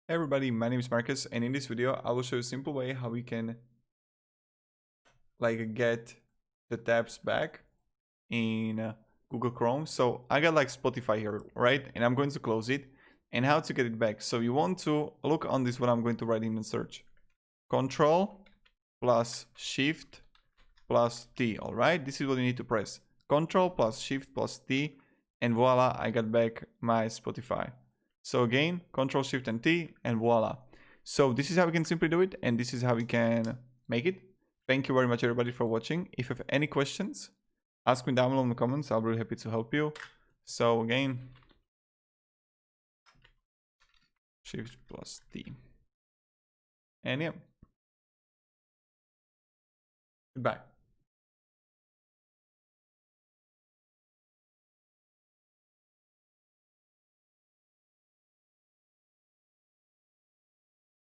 Hey everybody, my name is Marcus, and in this video I will show you a simple way how we can get the tabs back in Google Chrome. So I got Spotify here, right? And I'm going to close it. And how to get it back? So you want to look on this, what I'm going to write in the search. Control plus Shift plus T, all right? This is what you need to press. Control plus Shift plus T, and voila, I got back my Spotify. So again, Control Shift and T, and voila. So this is how we can simply do it, and this is how we can make it. Thank you very much everybody for watching. If you have any questions, ask me down below in the comments. I'll be really happy to help you. So again, Shift plus T. And yeah. Goodbye.